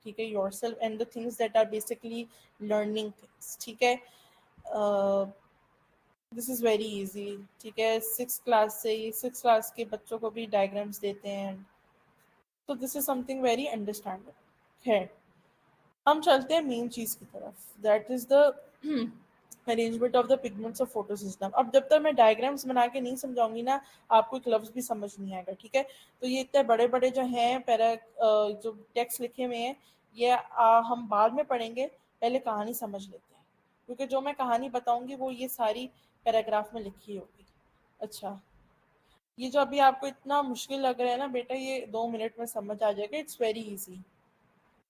ठीक है, yourself and the things that are basically learning things, ठीक है। दिस इज वेरी इजी, ठीक है, सिक्स क्लास के बच्चों को भी डायग्राम्स देते हैं, तो this is something very understandable है। हम चलते हैं मेन चीज की तरफ, that is the arrangement of the pigments of photo system. अब जब तक मैं डायग्राम्स बना के नहीं समझाऊंगी ना, आपको एक लफ्ज भी समझ नहीं आएगा, ठीक है। तो ये इतने बड़े बड़े जो हैं जो टेक्स्ट लिखे हुए हैं, ये हम बाद में पढ़ेंगे, पहले कहानी समझ लेते हैं, क्योंकि जो मैं कहानी बताऊंगी वो ये सारी पैराग्राफ में लिखी होगी। अच्छा, ये जो अभी आपको इतना मुश्किल लग रहा है ना बेटा, ये 2 मिनट में समझ आ जाएगा, इट्स वेरी इजी।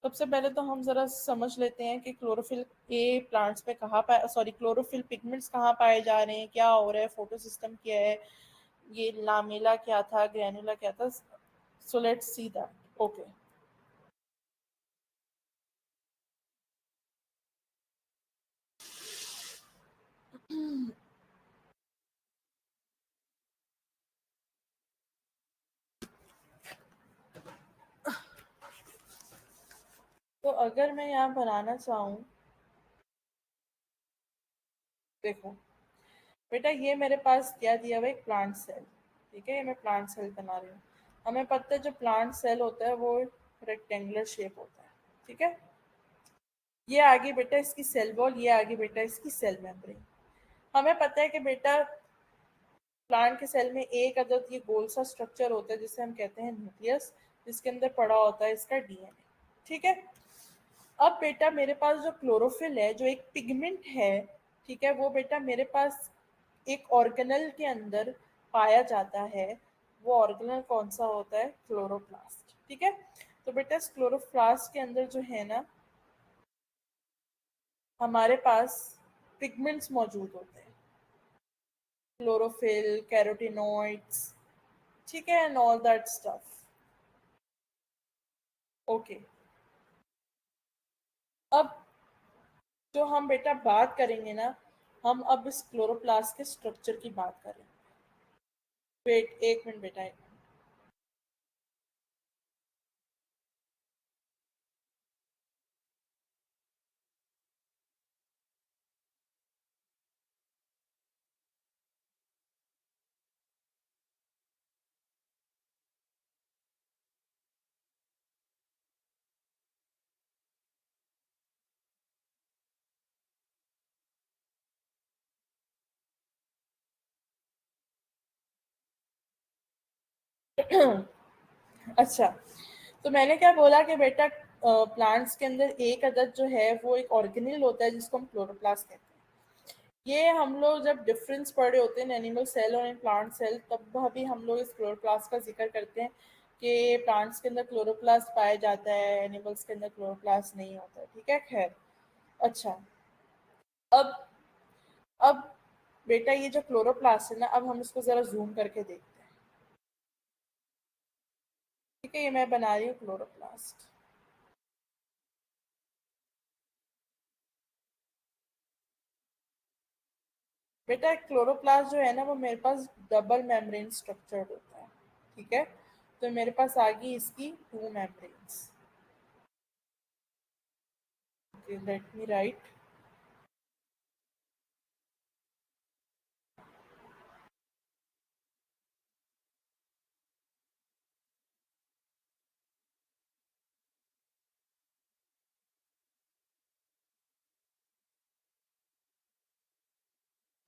सबसे पहले तो हम जरा समझ लेते हैं कि क्लोरोफिल ए प्लांट्स में कहाँ पाए, सॉरी, क्लोरोफिल पिगमेंट्स कहाँ पाए जा रहे हैं, क्या हो रहा है, फोटो सिस्टम क्या है, ये लामेला क्या था, ग्रैनुला क्या था। So let's see that. Okay, तो अगर मैं यहाँ बनाना चाहूँ, देखो बेटा, ये मेरे पास क्या दिया हुआ है, एक प्लांट सेल, ठीक है, ये मैं प्लांट सेल बना रही हूँ। हमें पता है जो प्लांट सेल होता है वो रेक्टेंगुलर शेप होता है, ठीक है। ये आगे बेटा इसकी सेल वॉल, ये आगे बेटा इसकी सेल मेम्ब्रेन। हमें पता है कि बेटा प्लांट के सेल में एक अदद ये गोल सा स्ट्रक्चर होता है जिसे हम कहते हैं न्यूक्लियस, जिसके अंदर पड़ा होता है इसका डीएनए, ठीक है। अब बेटा मेरे पास जो क्लोरोफिल है, जो एक पिगमेंट है, ठीक है, वो बेटा मेरे पास एक ऑर्गेनल के अंदर पाया जाता है। वो ऑर्गेनल कौन सा होता है, क्लोरोप्लास्ट, ठीक है। तो बेटा इस क्लोरोप्लास्ट के अंदर जो है ना, हमारे पास पिगमेंट्स मौजूद होते हैं, क्लोरोफिल, कैरोटिनॉइड्स, ठीक है, and all that stuff. Okay, अब जो हम बेटा बात करेंगे ना, हम अब इस क्लोरोप्लास्ट के स्ट्रक्चर की बात करें। वेट, एक मिनट बेटा, एक मिनट। अच्छा, तो मैंने क्या बोला कि बेटा प्लांट्स के अंदर एक अदद जो है वो एक ऑर्गेनिल होता है जिसको हम क्लोरोप्लास्ट कहते हैं। ये हम लोग जब डिफरेंस पढ़े होते हैं एनिमल सेल और इन प्लांट सेल, तब भी हम लोग इस क्लोरोप्लास्ट का जिक्र करते हैं कि प्लांट्स के अंदर क्लोरोप्लास्ट पाया जाता है, एनिमल्स के अंदर क्लोरोप्लास्ट नहीं होता है, ठीक है, खैर। अच्छा, अब अब बेटा ये जो क्लोरोप्लास्ट है ना, अब हम इसको जरा जूम करके देखते हैं, ठीक है। ये मैं बना रही हूँ क्लोरोप्लास्ट। बेटा क्लोरोप्लास्ट जो है ना, वो मेरे पास डबल मेम्ब्रेन स्ट्रक्चर्ड होता है, ठीक है। तो मेरे पास आ गई इसकी 2 membranes. Okay, let me right.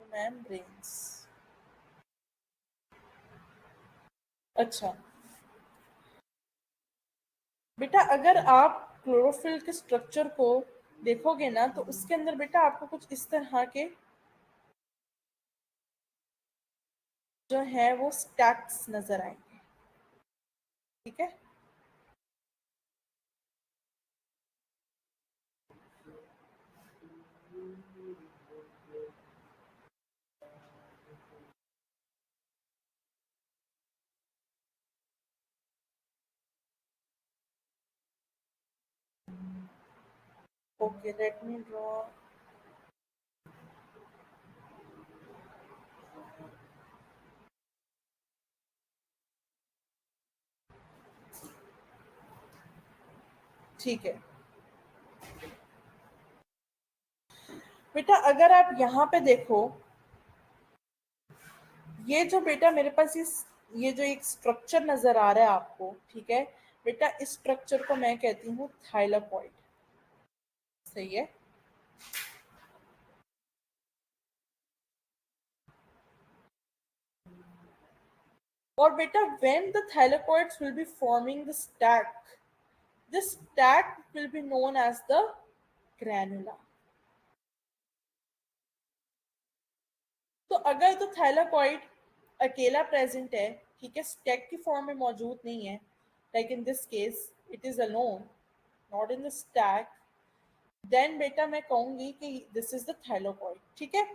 Membranes. अच्छा बेटा, अगर आप क्लोरोफिल के स्ट्रक्चर को देखोगे ना, तो उसके अंदर बेटा आपको कुछ इस तरह के जो है वो स्टैक्स नजर आएंगे, ठीक है। Okay, let me draw. ठीक है, बेटा अगर आप यहाँ पे देखो, ये जो बेटा मेरे पास ये जो एक स्ट्रक्चर नजर आ रहा है आपको, ठीक है बेटा, इस स्ट्रक्चर को मैं कहती हूँ थाइलाकॉइड। सही है। और बेटा when the thylakoids will be forming the stack, this stack will be known as the granula। तो अगर तो थाइलाकॉइड अकेला प्रेजेंट है, ठीक है, स्टैक की फॉर्म में मौजूद नहीं है, like in this case it is alone, not in the stack, then बेटा मैं कहूंगी कि दिस इज द थाइलाकॉइड। ठीक है।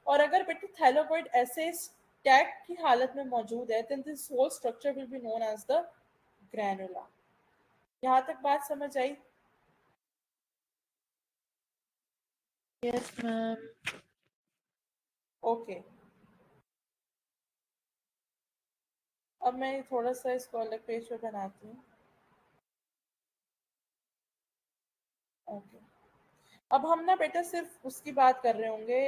और अगर बेटा थाइलाकॉइड ऐसे स्टैक की हालत में मौजूद है, then this whole structure will be known as the granula. यहाँ तक बात समझ आई? Yes ma'am. ओके। अब मैं थोड़ा सा इसको अलग पेज पे बनाती हूँ। ओके। अब हम ना बेटा सिर्फ उसकी बात कर रहे होंगे,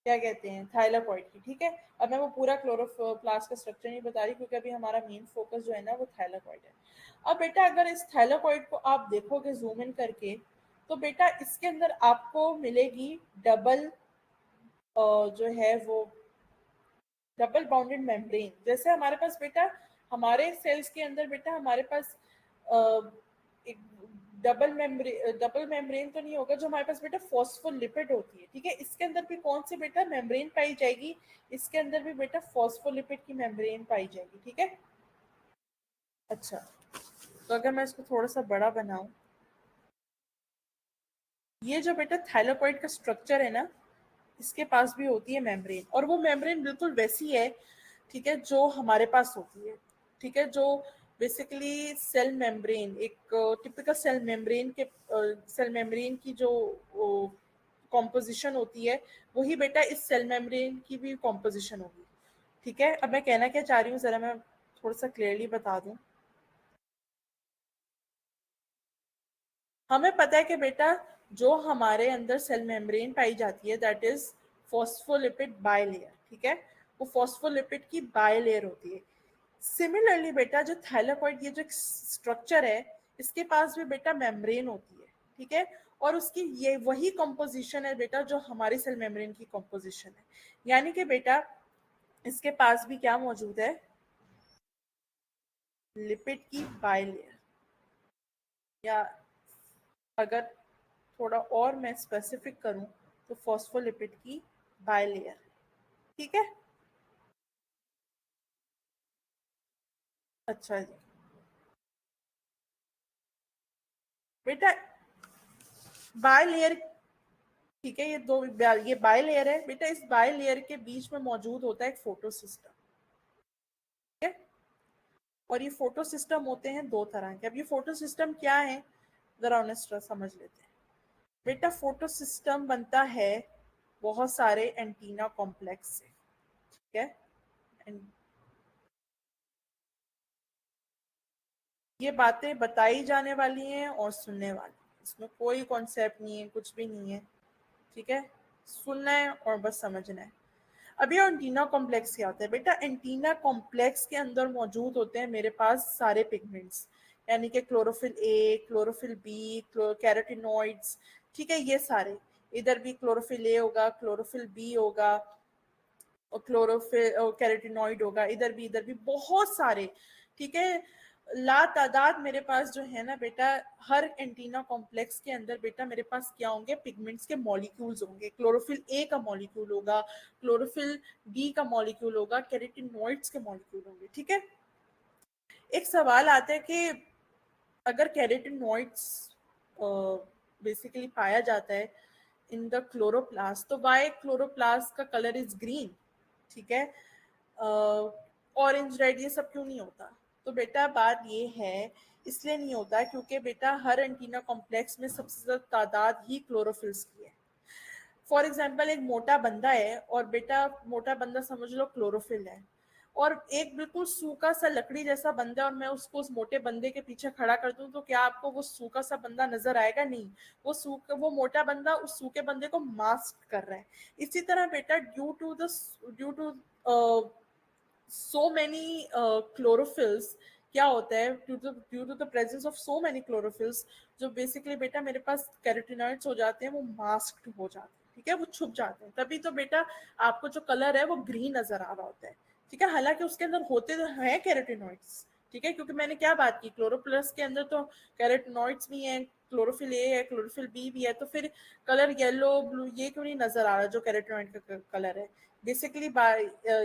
क्या कहते हैं, थाइलाकॉइड की। ठीक है। अब मैं वो पूरा क्लोरोप्लास्ट का स्ट्रक्चर नहीं बता रही, क्योंकि अभी हमारा मेन फोकस जो है ना वो थाइलाकॉइड है। अब बेटा अगर इस थाइलाकॉइड को आप देखोगे जूम इन करके, तो बेटा इसके अंदर आपको मिलेगी डबल, जो है वो डबल बाउंडेड मेम्ब्रेन। जैसे हमारे पास बेटा, हमारे सेल्स के अंदर बेटा हमारे पास एक डबल मेम्ब्रेन तो नहीं होगा, जो हमारे पास बेटा फॉस्फोलिपिड होती है। ठीक है। इसके अंदर भी कौन सी बेटा मेम्ब्रेन पाई जाएगी? इसके अंदर भी बेटा फॉस्फोलिपिड की मेम्ब्रेन पाई जाएगी। ठीक है। अच्छा, तो अगर मैं इसको थोड़ा सा बड़ा बनाऊं, ये जो बेटा थाइलाकॉइड का स्ट्रक्चर है ना, इसके पास भी होती है मेम्ब्रेन, और वो मेम्ब्रेन बिल्कुल वैसी है, ठीक है, जो हमारे पास होती है। ठीक है। जो बेसिकली सेल मेम्ब्रेन, एक टिपिकल सेल मेम्ब्रेन की जो कॉम्पोजिशन होती है, वही बेटा इस सेल मेम्ब्रेन की भी कॉम्पोजिशन होगी। ठीक है। अब मैं कहना क्या चाह रही हूँ, जरा मैं थोड़ा सा क्लियरली बता दूं। हमें पता है कि बेटा जो हमारे अंदर सेल मेम्ब्रेन पाई जाती है, दैट इज फॉस्फोलिपिड बायलेयर। ठीक है। वो फॉस्फोलिपिड की बायलेयर होती है। सिमिलरली बेटा जो थाइलाकॉइड, ये जो स्ट्रक्चर है, इसके पास भी बेटा मेम्ब्रेन होती है। ठीक है। और उसकी ये वही कंपोजिशन है बेटा जो हमारी सेल मेम्ब्रेन की कंपोजिशन है। यानी कि बेटा इसके पास भी क्या मौजूद है? लिपिड की बायलेयर, या अगर थोड़ा और मैं स्पेसिफिक करूं तो फॉस्फोलिपिड की बायलेयर। ठीक है। अच्छा जी। बेटा बायलेयर, ठीक है, ये बायलेयर है बेटा। इस बायलेयर के बीच में मौजूद होता है एक फोटो सिस्टम। ठीक है। और ये फोटो सिस्टम होते हैं दो तरह के। अब ये फोटो सिस्टम क्या है, जरा ऑनेस्ट समझ लेते हैं। बेटा फोटो सिस्टम बनता है बहुत सारे एंटीना कॉम्प्लेक्स से। ठीक है। And ये बातें बताई जाने वाली हैं और सुनने वाली हैं। इसमें कोई कॉन्सेप्ट नहीं है, कुछ भी नहीं है। ठीक है। सुनना है और बस समझना है। अभी एंटीना कॉम्प्लेक्स क्या होता है बेटा? एंटीना कॉम्प्लेक्स के अंदर मौजूद होते हैं मेरे पास सारे पिगमेंट्स, यानी कि chlorophyll A, chlorophyll B, carotenoids. ठीक है। ये सारे, इधर भी क्लोरोफिल ए होगा, क्लोरोफिल बी होगा, और क्लोरोफिल कैरोटिनॉइड होगा, इधर भी बहुत सारे। ठीक है। ला तादाद मेरे पास जो है ना बेटा, हर एंटीना कॉम्प्लेक्स के अंदर बेटा मेरे पास क्या होंगे? पिगमेंट्स के मॉलिक्यूल्स होंगे। क्लोरोफिल ए का मॉलिक्यूल होगा, क्लोरोफिल बी का मॉलिक्यूल होगा, कैरोटिनॉइड्स के मॉलिक्यूल होंगे। ठीक है। एक सवाल आता है कि अगर कैरोटिनॉइड्स बेसिकली पाया जाता है इन द क्लोरोप्लास्ट, तो वाई क्लोरोप्लास्ट का कलर इज ग्रीन? ठीक है। ऑरेंज, रेड, ये सब क्यों नहीं होता? तो बेटा बात ये है, इसलिए नहीं होता क्योंकि बेटा हर एंटीना कॉम्प्लेक्स में सबसे ज्यादा तादाद ही क्लोरोफिल्स की है। फॉर एग्जाम्पल एक मोटा बंदा है, और बेटा मोटा बंदा समझ लो क्लोरोफिल है, और एक बिल्कुल सूखा सा लकड़ी जैसा बंदा और मैं उसको उस मोटे बंदे के पीछे खड़ा कर दूं, तो क्या आपको वो सूखा सा बंदा नजर आएगा? नहीं, वो मोटा बंदा उस सूखे बंदे को मास्क कर रहा है। इसी तरह बेटा due to so many chlorophyls, क्या होता है, due to the presence of so many chlorophylls, जो बेसिकली बेटा मेरे पास कैरोटिनॉइड्स हो जाते हैं, वो मास्क्ड हो जाते हैं, ठीक है, वो छुप जाते हैं। तभी तो बेटा आपको जो कलर है वो ग्रीन नजर आ रहा होता है, ठीक है, हालांकि उसके अंदर होते तो हैं कैरोटिनॉइड्स, ठीक है, क्योंकि मैंने क्या बात की, क्लोरोप्लस के अंदर तो कैरोटिनॉइड्स भी हैं, क्लोरोफिल ए है, क्लोरोफिल बी भी है, तो फिर कलर येलो ब्लू ये क्यों नहीं नजर आ रहा जो कैरोटिनॉइड का कलर है? बेसिकली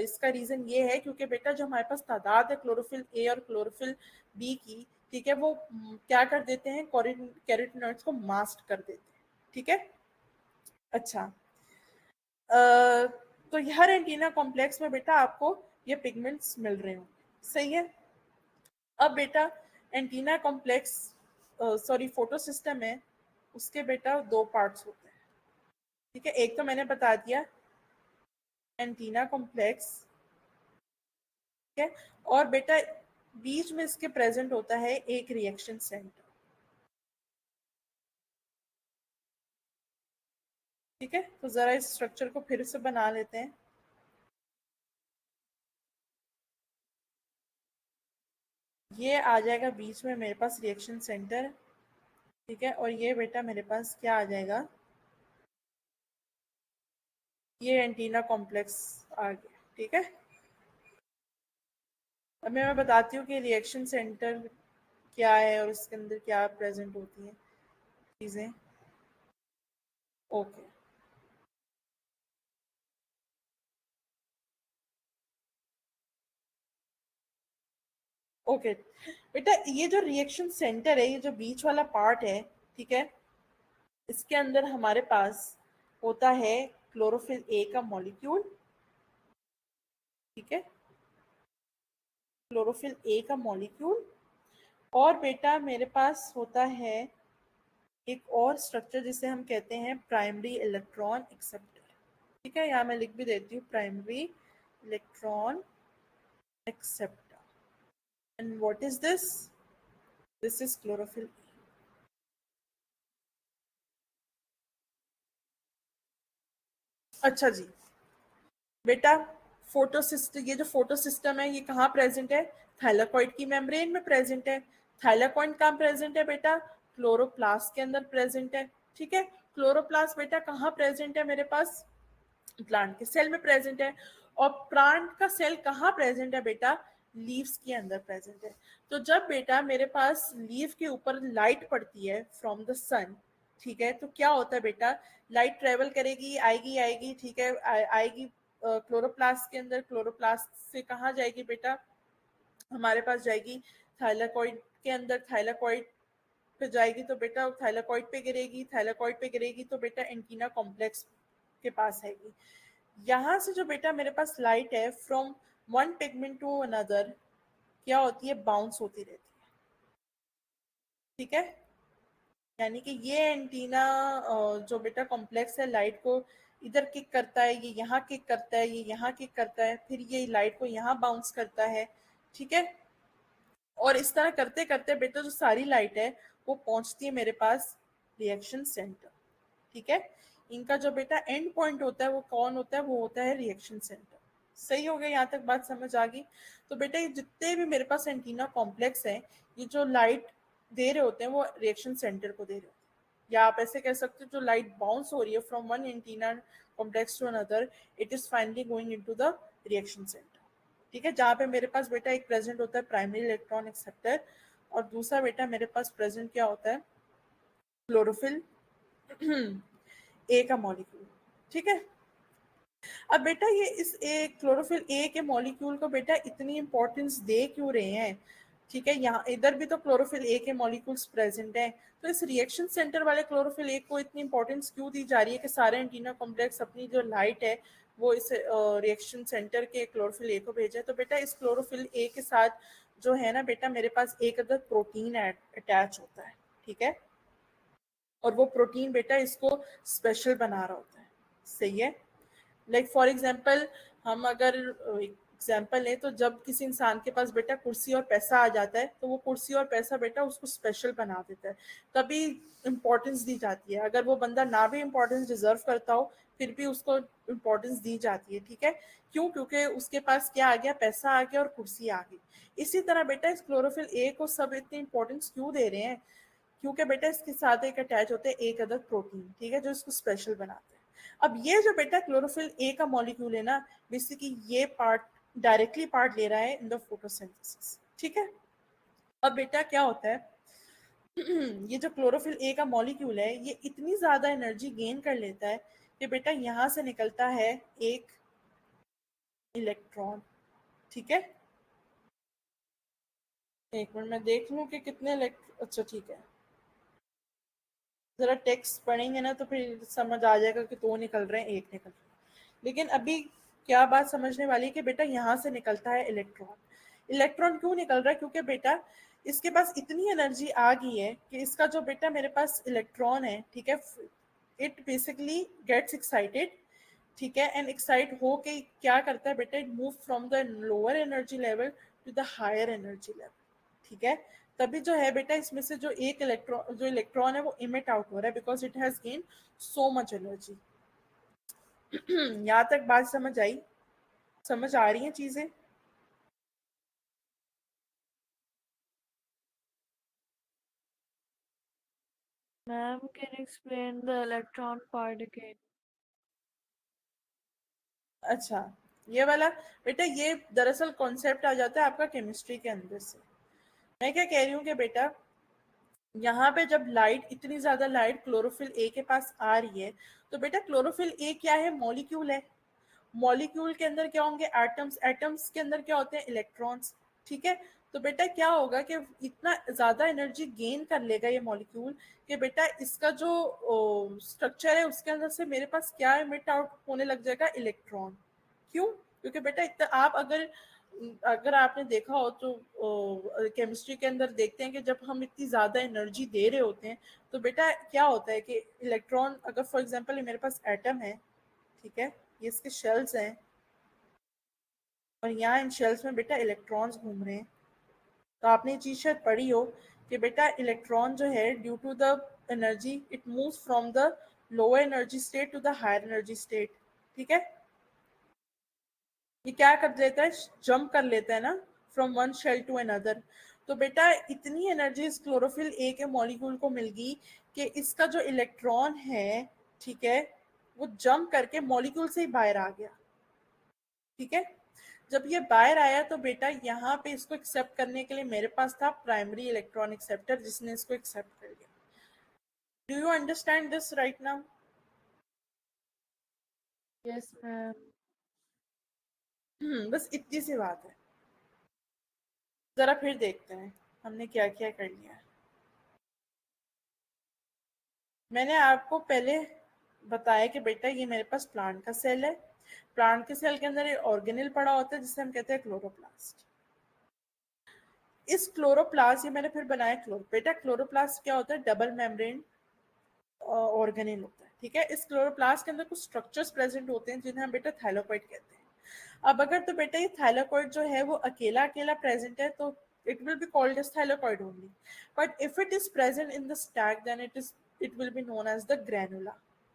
इसका रीजन ये है क्योंकि बेटा जो हमारे पास तादाद है क्लोरोफिल ए और क्लोरोफिल बी की, ठीक है, वो क्या कर देते हैं, कैरोटिनॉइड्स को मास्क कर देते हैं, ठीक है। अच्छा, अ, तो हर एंटीना कॉम्प्लेक्स में बेटा आपको ये पिगमेंट्स मिल रहे होंगे, सही है। अब बेटा antenna complex, sorry photo system है, उसके बेटा दो पार्ट्स होते हैं, ठीक है, एक तो मैंने बता दिया एंटीना कॉम्प्लेक्स, ठीक है, और बेटा बीच में इसके प्रेजेंट होता है एक रिएक्शन सेंटर, ठीक है। तो जरा इस स्ट्रक्चर को फिर से बना लेते हैं। ये आ जाएगा बीच में मेरे पास रिएक्शन सेंटर, ठीक है, और ये बेटा मेरे पास क्या आ जाएगा, ये एंटीना कॉम्प्लेक्स आ गया, ठीक है। अब मैं बताती हूँ कि रिएक्शन सेंटर क्या है और उसके अंदर क्या प्रेजेंट होती हैं चीजें। ओके, ओके बेटा, ये जो रिएक्शन सेंटर है, ये जो बीच वाला पार्ट है, ठीक है, इसके अंदर हमारे पास होता है क्लोरोफिल ए का मॉलिक्यूल, ठीक है, क्लोरोफिल ए का मॉलिक्यूल, और बेटा मेरे पास होता है एक और स्ट्रक्चर जिसे हम कहते हैं प्राइमरी इलेक्ट्रॉन एक्सेप्टर, ठीक है, यहाँ मैं लिख भी देती हूँ primary electron acceptor. And what is this is chlorophyll. अच्छा जी बेटा, फोटो सिस्टम, ये जो फोटो सिस्टम है ये कहाँ प्रेजेंट है? थाइलाकॉइड की मेम्ब्रेन में प्रेजेंट है। थाइलाकॉइड कहाँ प्रेजेंट है बेटा? क्लोरोप्लास्ट के अंदर प्रेजेंट है, ठीक है। क्लोरोप्लास्ट बेटा कहाँ प्रेजेंट है मेरे पास? प्लांट के सेल में प्रेजेंट है। और प्लांट का सेल कहाँ प्रेजेंट है बेटा? लीव्स के अंदर प्रेजेंट है। तो जब बेटा मेरे पास लीव के ऊपर लाइट पड़ती है फ्रॉम द सन, ठीक है, तो क्या होता है बेटा, लाइट ट्रेवल करेगी, आएगी आएगी, ठीक है, आएगी क्लोरोप्लास्ट के अंदर, क्लोरोप्लास्ट से कहाँ जाएगी बेटा, हमारे पास जाएगी थाइलाकॉइड के अंदर, थाइलाकॉइड पे जाएगी तो बेटा थाइलाकॉइड पे गिरेगी, थाइलाकॉइड पे गिरेगी तो बेटा एंटीना कॉम्प्लेक्स के पास आएगी। यहाँ से जो बेटा मेरे पास लाइट है from one pigment to another, क्या होती है, बाउंस होती रहती है, ठीक है। यानी कि ये एंटीना जो बेटा कॉम्प्लेक्स है, लाइट को इधर किक करता है, ये यहाँ किक करता है, ये यहाँ किक करता है, फिर ये लाइट को यहाँ बाउंस करता है, ठीक है। और इस तरह करते करते बेटा जो सारी लाइट है वो पहुंचती है मेरे पास रिएक्शन सेंटर, ठीक है। इनका जो बेटा एंड पॉइंट होता है वो कौन होता है? वो होता है रिएक्शन सेंटर। सही हो गया, यहाँ तक बात समझ आ गई? तो बेटा ये जितने भी मेरे पास एंटीना कॉम्प्लेक्स है, ये जो लाइट दे रहे होते हैं वो रिएक्शन सेंटर को दे रहे होते हैं। या आप ऐसे कह सकते हो जो लाइट बाउंस हो रही है from one antenna complex to another, it is finally going into the reaction centre, ठीक है, जहाँ पे मेरे पास बेटा एक प्रेजेंट होता है प्राइमरी इलेक्ट्रॉन एक्सेप्टर, और दूसरा बेटा मेरे पास प्रेजेंट क्या होता है, क्लोरोफिल ए का मॉलिक्यूल, ठीक है। अब बेटा ये इस ए क्लोरोफिल ए के मॉलिक्यूल को बेटा इतनी इंपॉर्टेंस दे क्यों रहे हैं? ठीक है, यहाँ इधर भी तो क्लोरोफिल ए के मॉलिक्यूल्स प्रेजेंट हैं, तो इस रिएक्शन सेंटर वाले क्लोरोफिल ए को इतनी इंपॉर्टेंस क्यों दी जा रही है कि सारे एंटीना कॉम्प्लेक्स अपनी जो लाइट है वो इस रिएक्शन सेंटर के क्लोरोफिल ए को भेजे? तो बेटा इस क्लोरोफिल ए के साथ जो है ना बेटा मेरे पास एक अदर प्रोटीन अटैच होता है, ठीक है, और वो प्रोटीन बेटा इसको स्पेशल बना रहा होता है, सही है। लाइक फॉर एग्जाम्पल हम अगर एग्जाम्पल है, तो जब किसी इंसान के पास बेटा कुर्सी और पैसा आ जाता है तो वो कुर्सी और पैसा बेटा उसको स्पेशल बना देता है, तभी इम्पोर्टेंस दी जाती है। अगर वो बंदा ना भी इम्पोर्टेंस डिजर्व करता हो फिर भी उसको इम्पोर्टेंस दी जाती है, ठीक है। क्यों? क्योंकि उसके पास क्या आ गया, पैसा आ गया और कुर्सी आ गई। इसी तरह बेटा इस क्लोरोफिल ए को सब इतनी इंपॉर्टेंस क्यों दे रहे हैं? क्योंकि बेटा इसके साथ एक अटैच होते हैं एक अदर प्रोटीन, ठीक है, जो इसको स्पेशल बनाते हैं। अब ये जो बेटा क्लोरोफिल ए का मॉलिक्यूल है ना, बेसिकली ये पार्ट डायरेक्टली पार्ट ले रहा है इन द फोटोसिंथेसिस, ठीक है। अब बेटा क्या होता है, ये जो क्लोरोफिल ए का मॉलिक्यूल है ये इतनी ज्यादा एनर्जी गेन कर लेता है कि बेटा यहां से निकलता है एक इलेक्ट्रॉन, ठीक है। एक मिनट मैं देख लूं कि कितने अच्छा ठीक है, जरा टेक्स्ट पढ़ेंगे ना तो फिर समझ आ जाएगा कि दो निकल रहे हैं एक निकल रहा है। लेकिन अभी क्या बात समझने वाली है कि बेटा यहाँ से निकलता है इलेक्ट्रॉन। इलेक्ट्रॉन क्यों निकल रहा है? क्योंकि बेटा इसके पास इतनी एनर्जी आ गई है कि इसका जो बेटा मेरे पास इलेक्ट्रॉन है, ठीक है, इट बेसिकली गेट्स एक्साइटेड, ठीक है, एंड एक्साइट हो के क्या करता है बेटा, it move from the lower energy level to the higher energy level, ठीक है। तभी जो है बेटा इसमें से जो एक इलेक्ट्रॉन, जो इलेक्ट्रॉन है वो इमिट आउट हो रहा है because it has gain so much energy. यहाँ तक बात समझ आई? समझ आ रही है चीजें? Ma'am, can you explain the electron part again? अच्छा, ये वाला बेटा ये दरअसल कॉन्सेप्ट आ जाता है आपका केमिस्ट्री के अंदर से। मैं क्या कह रही हूँ कि बेटा यहाँ पे जब लाइट, इतनी ज्यादा लाइट क्लोरोफिल ए के पास आ रही है, तो बेटा क्लोरोफिल ए क्या है? मॉलिक्यूल है। मॉलिक्यूल के अंदर क्या होंगे? एटम्स। एटम्स के अंदर क्या होते हैं? इलेक्ट्रॉन्स, ठीक है। तो बेटा क्या होगा कि इतना ज्यादा एनर्जी गेन कर लेगा ये मॉलिक्यूल कि बेटा इसका जो स्ट्रक्चर है उसके अंदर से मेरे पास क्या इमिट आउट होने लग जाएगा? इलेक्ट्रॉन। क्यों? क्योंकि बेटा इतना आप अगर अगर आपने देखा हो तो केमिस्ट्री के अंदर देखते हैं कि जब हम इतनी ज्यादा एनर्जी दे रहे होते हैं तो बेटा क्या होता है कि इलेक्ट्रॉन, अगर फॉर एग्जांपल मेरे पास एटम है, ठीक है, ये इसके शेल्स हैं और यहाँ इन शेल्स में बेटा इलेक्ट्रॉन्स घूम रहे हैं। तो आपने ये चीज शायद पढ़ी हो कि बेटा इलेक्ट्रॉन जो है due to the energy it moves from the lower energy state to the higher energy state, ठीक है। ये क्या कर लेता है? जंप कर लेता है ना, from one shell to another. तो बेटा इतनी एनर्जी इस क्लोरोफिल ए के मॉलिक्यूल को मिल गई कि इसका जो इलेक्ट्रॉन है, ठीक है, वो जंप करके मॉलिक्यूल से ही बाहर आ गया, ठीक है। जब ये बाहर आया तो बेटा यहाँ पे इसको एक्सेप्ट करने के लिए मेरे पास था प्राइमरी इलेक्ट्रॉन एक्सेप्टर जिसने इसको एक्सेप्ट कर लिया। Do you understand this right now? Yes, ma'am. बस इतनी सी बात है। जरा फिर देखते हैं हमने क्या क्या कर लिया। मैंने आपको पहले बताया कि बेटा ये मेरे पास प्लांट का सेल है। प्लांट के सेल के अंदर एक ऑर्गेनेल पड़ा होता है जिसे हम कहते हैं क्लोरोप्लास्ट। इस क्लोरोप्लास्ट, ये मैंने फिर बनाया बेटा क्लोरोप्लास्ट क्या होता है? डबल मेम्ब्रेन ऑर्गेनेल होता है, ठीक है। इस क्लोरोप्लास्ट के अंदर कुछ स्ट्रक्चर्स प्रेजेंट होते हैं जिन्हें हम बेटा थाइलाकोइड कहते हैं। अब अगर तो बेटा ये थाइलाकोइड जो है वो अकेला अकेला प्रेजेंट है तो it will be called as thylakoid only, but if it is present in the stack then it will be known as the granula,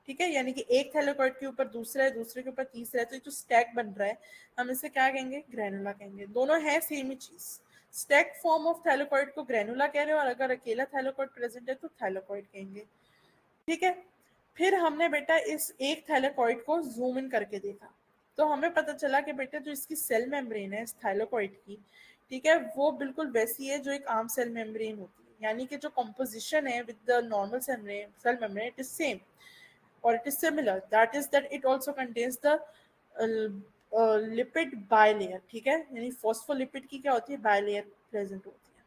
ठीक है। यानी कि एक थाइलाकोइड के ऊपर दूसरा है, दूसरे के ऊपर तीसरा है, तो ये जो स्टैक बन रहा है हम इसे क्या कहेंगे? ग्रैनुला कहेंगे। दोनों है सेम ही चीज। स्टैक फॉर्म ऑफ थाइलाकोइड को ग्रैनुला कह रहे हो और अगर अकेला थाइलाकोइड प्रेजेंट है तो थाइलाकोइड कहेंगे, ठीक है। फिर हमने बेटा इस एक थैलेकॉइड को जूम इन करके देखा तो हमें पता चला कि बेटा जो इसकी सेल मेम्ब्रेन है इस थैलेकॉइड की, ठीक है, वो बिल्कुल वैसी है जो एक आम सेल मेम्ब्रेन होती है। यानी कि जो कॉम्पोजिशन है with the normal cell membrane it is same और it is similar, that is that it also contains the lipid bilayer, ठीक है। यानी फॉस्फोलिपिड की क्या होती है? बायलेयर प्रेजेंट होती है,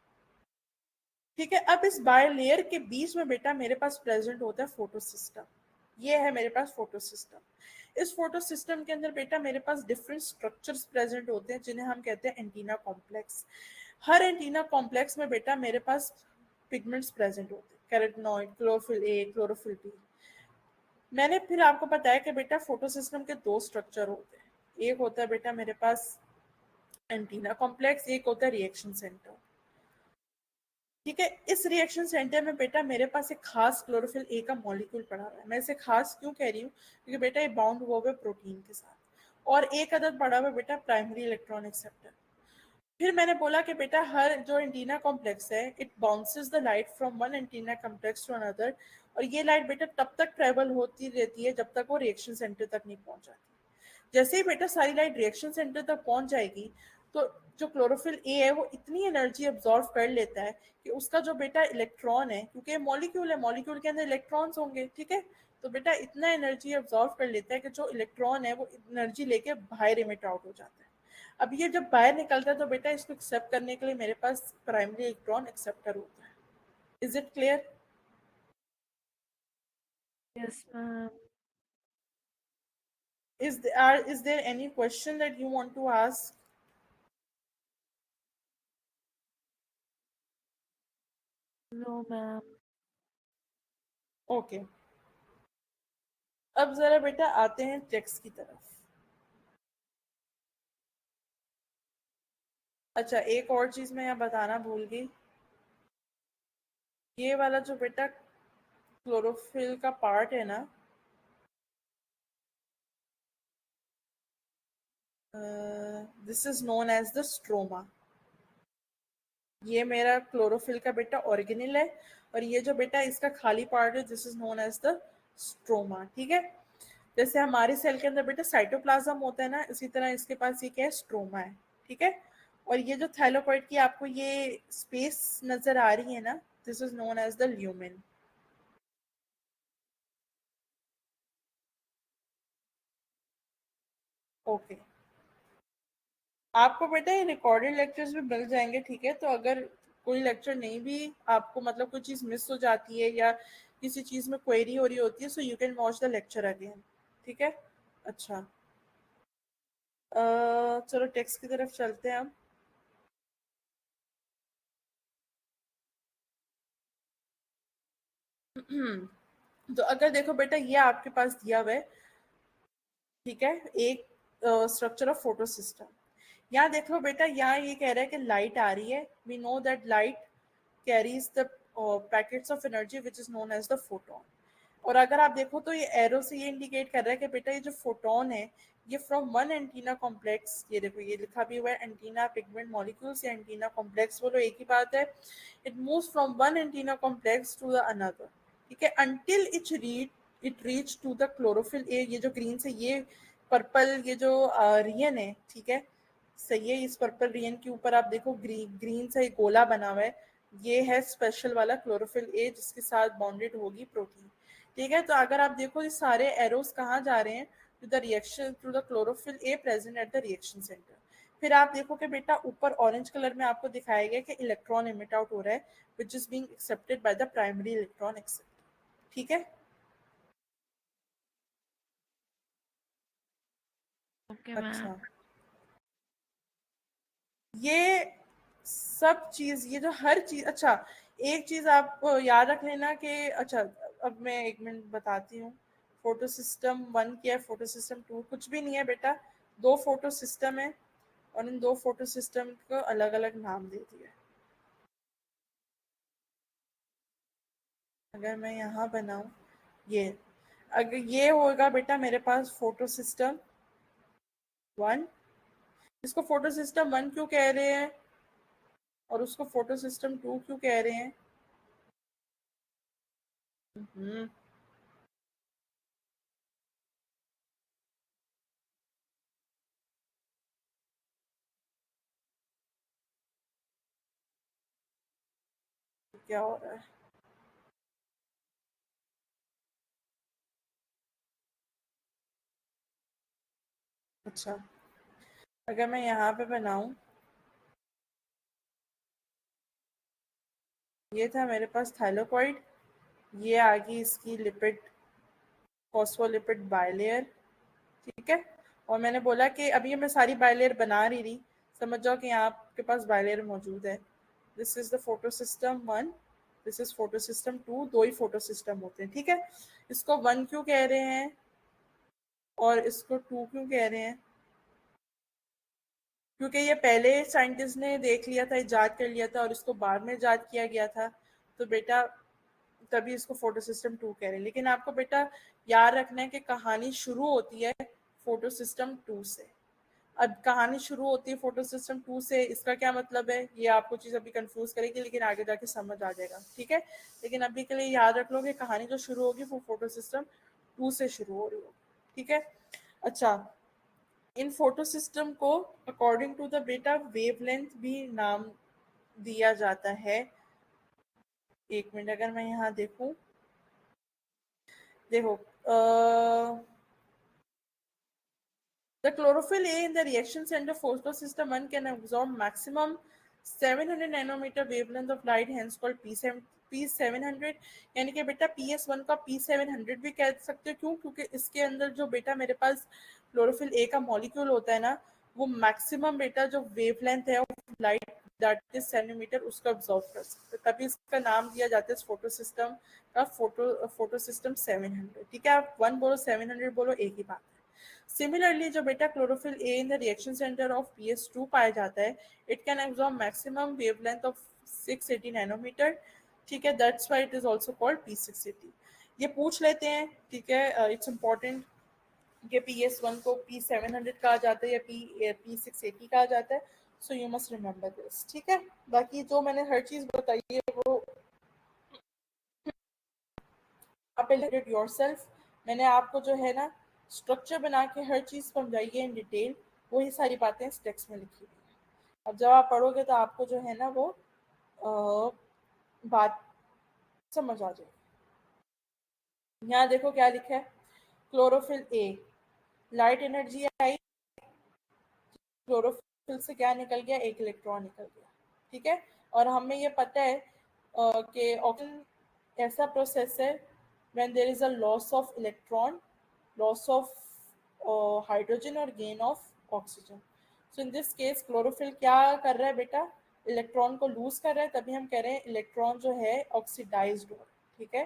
ठीक है। अब इस बायलेयर के बीच में बेटा मेरे पास प्रेजेंट होता है फोटो सिस्टम। ये है मेरे पास फोटो सिस्टम। इस फोटो सिस्टम के अंदर बेटा मेरे पास डिफरेंट स्ट्रक्चर्स प्रेजेंट होते हैं जिन्हें हम कहते हैं एंटीना कॉम्प्लेक्स। हर एंटीना कॉम्प्लेक्स में बेटा मेरे पास पिगमेंट्स प्रेजेंट होते हैं, carotenoid, chlorophyll A, chlorophyll B. मैंने फिर आपको बताया कि बेटा फोटो सिस्टम के दो स्ट्रक्चर होते हैं। एक होता है बेटा मेरे पास एंटीना कॉम्प्लेक्स, एक होता है रिएक्शन सेंटर। ठीक है, इस रिएक्शन सेंटर में बेटा मेरे पास एक खास क्लोरोफिल ए का मॉलिक्यूल पड़ा हुआ है। मैं इसे खास क्यों कह रही हूँ, क्योंकि बेटा ये बाउंड हुआ हुआ है प्रोटीन के साथ, और एक अदद पड़ा हुआ है बेटा प्राइमरी इलेक्ट्रॉन एक्सेप्टर। फिर मैंने बोला कि बेटा हर जो एंटीना कॉम्प्लेक्स है, it bounces the light from one antenna complex to another, और ये लाइट बेटा तब तक ट्रेवल होती रहती है जब तक वो रिएक्शन सेंटर तक नहीं पहुंच जाती। जैसे ही बेटा सारी लाइट रिएक्शन सेंटर तक पहुंच जाएगी, तो जो क्लोरोफिल ए है वो इतनी एनर्जी अब्जॉर्व कर लेता है कि उसका जो बेटा इलेक्ट्रॉन है, क्योंकि मॉलिक्यूल है, मॉलिक्यूल के अंदर इलेक्ट्रॉन्स होंगे, ठीक है, तो बेटा इतना एनर्जी अब्जॉर्व कर लेता है कि जो इलेक्ट्रॉन है वो एनर्जी लेके बाहर इमिट आउट हो जाता है। अब ये जब बाहर निकलता है तो बेटा इसको एक्सेप्ट करने के लिए मेरे पास प्राइमरी इलेक्ट्रॉन एक्सेप्टर होता है। Is it clear? Yes, ma'am. Is there any question that you want to ask? No, ma'am. Okay, अब जरा बेटा आते हैं टेक्स्ट की तरफ। अच्छा, एक और चीज मैं यहाँ बताना भूल गई। ये वाला जो बेटा क्लोरोफिल का पार्ट है ना, this is known as the stroma. ये मेरा क्लोरोफिल का बेटा ऑर्गेनिल है, और ये जो बेटा इसका खाली पार्ट है, this is known as the stroma. ठीक है, जैसे हमारे सेल के अंदर बेटा साइटोप्लाज्म होता है ना, इसी तरह इसके पास ये क्या है, स्ट्रोमा है। ठीक है, और ये जो थैलोपॉइड की आपको ये स्पेस नजर आ रही है ना, this is known as the lumen. Okay, आपको बेटा ये रिकॉर्डेड लेक्चर्स भी मिल जाएंगे। ठीक है, तो अगर कोई लेक्चर नहीं भी आपको, मतलब कोई चीज मिस हो जाती है या किसी चीज में क्वेरी हो रही होती है, so you can watch the lecture again. ठीक है, अच्छा, चलो टेक्स्ट की तरफ चलते हैं हम। तो अगर देखो बेटा ये आपके पास दिया हुआ है, ठीक है, एक स्ट्रक्चर ऑफ फोटो सिस्टम। यहाँ देखो बेटा, यहाँ ये कह रहा है कि लाइट आ रही है, we know that light carries the packets of energy which is known as the photon. और अगर आप देखो तो ये एरो से ये इंडिकेट कर रहा है कि बेटा ये जो फोटोन है, ये फ्रॉम वन एंटीना कॉम्प्लेक्स, ये देखो ये लिखा भी हुआ है एंटीना पिगमेंट मॉलिक्यूल्स या एंटीना कॉम्प्लेक्स, बोलो एक ही बात है। It moves from one antenna complex to the another, ठीक है, until it reach to the chlorophyll A. ये जो ग्रीन से ये पर्पल ये जो रियन है, ठीक है, सही है, इस पर्पल रियन के ऊपर आप देखो ग्रीन ग्रीन सा एक गोला बना हुआ है, ये है स्पेशल वाला क्लोरोफिल ए जिसके साथ बॉन्डेड होगी प्रोटीन। ठीक है, तो अगर आप देखो ये सारे एरोस कहाँ जा रहे हैं, to the reaction to the chlorophyll A present at the reaction centre. फिर आप देखो कि बेटा ऊपर ऑरेंज कलर में आपको दिखाया गया कि इलेक्ट्रॉन इमिट आउट हो रहा है, which is being accepted by the primary electron acceptor. ठीक है, Okay, ma'am. अच्छा, ये सब चीज, ये जो हर चीज, अच्छा, एक चीज आप याद रख लेना कि, अच्छा, अब मैं एक मिनट बताती हूँ। फोटो सिस्टम वन क्या है, फोटो सिस्टम टू कुछ भी नहीं है बेटा, दो फोटो सिस्टम है, और इन दो फोटो सिस्टम को अलग अलग नाम दे दिया है। अगर मैं यहाँ बनाऊं, ये, अगर ये होगा बेटा मेरे पास फोटो सिस्टम वन, इसको फोटो सिस्टम वन क्यों कह रहे हैं और उसको फोटो सिस्टम टू क्यों कह रहे हैं? हम्म, क्या हो रहा है? अच्छा, अगर मैं यहाँ पे बनाऊं, ये था मेरे पास थाइलोकॉइड, ये आ गई इसकी लिपिड, फॉस्फोलिपिड बाइलेयर। ठीक है, और मैंने बोला कि अभी ये मैं सारी बाइलेयर बना रही समझ जाओ कि यहाँ आपके पास बाइलेयर मौजूद है। This is the photo system one, this is photo system two, दो ही फोटो सिस्टम होते हैं। ठीक है, इसको वन क्यों कह रहे हैं और इसको टू क्यों कह रहे हैं? क्योंकि ये पहले साइंटिस्ट ने देख लिया था, इजाद कर लिया था और इसको बाद में इजाद किया गया था, तो बेटा तभी इसको फोटो सिस्टम टू कह रहे हैं। लेकिन आपको बेटा याद रखना है कि कहानी शुरू होती है फोटो सिस्टम टू से। अब कहानी शुरू होती है फोटो सिस्टम टू से, इसका क्या मतलब है, ये आपको चीज अभी कंफ्यूज करेगी, लेकिन आगे जाके समझ आ जाएगा, ठीक है। लेकिन अभी के लिए याद रख लो कि कहानी जो शुरू होगी वो फोटो सिस्टम टू से शुरू हो रही होगी, ठीक है। अच्छा, इन फोटो सिस्टम को अकॉर्डिंग टू द बेटा वेवलेंथ भी नाम दिया जाता है। एक मिनट, अगर मैं यहाँ देखूं, देखो the chlorophyll A in the reaction center photosystem 1 can absorb maximum 700 nanometer wavelength of light, hence called P700। यानी कि बेटा PS1 का P700 भी कह सकते हो, क्यों, क्योंकि इसके अंदर जो बेटा मेरे पास क्लोरोफिल ए का मॉलिक्यूल होता है ना, वो मैक्सिमम बेटा जो वेवलेंथ है of light that is centimetre उसको ऑब्जॉर्व कर सकते हैं, तभी इसका नाम दिया जाता है फोटो सिस्टम का फोटो सिस्टम 700, ठीक है। आप 1 बोलो 700 बोलो, एक ही बात है। सिमिलरली जो बेटा chlorophyll A in the reaction centre of PS2 पाया जाता है, it can absorb maximum wavelength of 680 nanometre, ठीक है। That's why it is also called P680। ये पूछ लेते हैं, ठीक है, इट्स इंपॉर्टेंट कि PS1 को P700 कहा जाता है या P680 कहा जाता है, so you must remember this, ठीक है। बाकी जो मैंने हर चीज बताई है वो आप योरसेल्फ, मैंने आपको जो है ना स्ट्रक्चर बना के हर चीज समझाई है इन डिटेल, वही सारी बातें इस टेक्स्ट में लिखी हुई है। अब जब आप पढ़ोगे तो आपको जो है ना वो बात समझ आ जाएगी। यहाँ देखो क्या लिखा है, chlorophyll A, light energy I, chlorophyll से क्या निकल गया, एक इलेक्ट्रॉन निकल गया, ठीक है। और हमें ये पता है कि ऑक्सीजन ऐसा प्रोसेस है when there is a loss of electron, loss of hydrogen और gain of oxygen. So in this case chlorophyll क्या कर रहा है बेटा, इलेक्ट्रॉन को लूज कर रहा है, तभी हम कह रहे हैं इलेक्ट्रॉन जो है ऑक्सीडाइज्ड हो, ठीक है।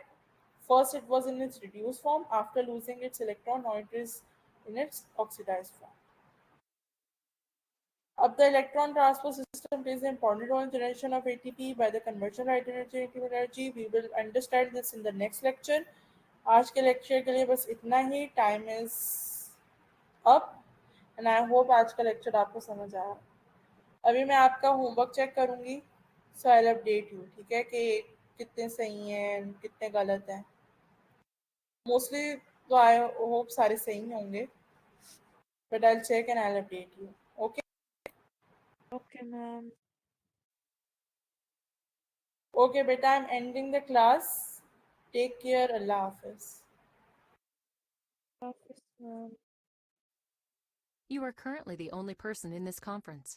First it was in its reduce form, after losing its electron now it is in its oxidised form. Up the electron transport system plays an important role in generation of ATP by the conversion of light energy into energy. We will understand this in the next lecture. आज के lecture के लिए बस इतना ही, time is up and I hope आज का lecture आपको समझ आया। अभी मैं आपका होमवर्क चेक करूंगी, सो आई अपडेट यू, ठीक है, कि कितने सही हैं कितने गलत हैं। मोस्टली तो आई होप सारे सही होंगे, but I check and I update you, okay. Okay, ma'am. Okay, beta, I'm ending the class. Take care. Allah Hafiz. Office, ma'am. You are currently the only person in this conference.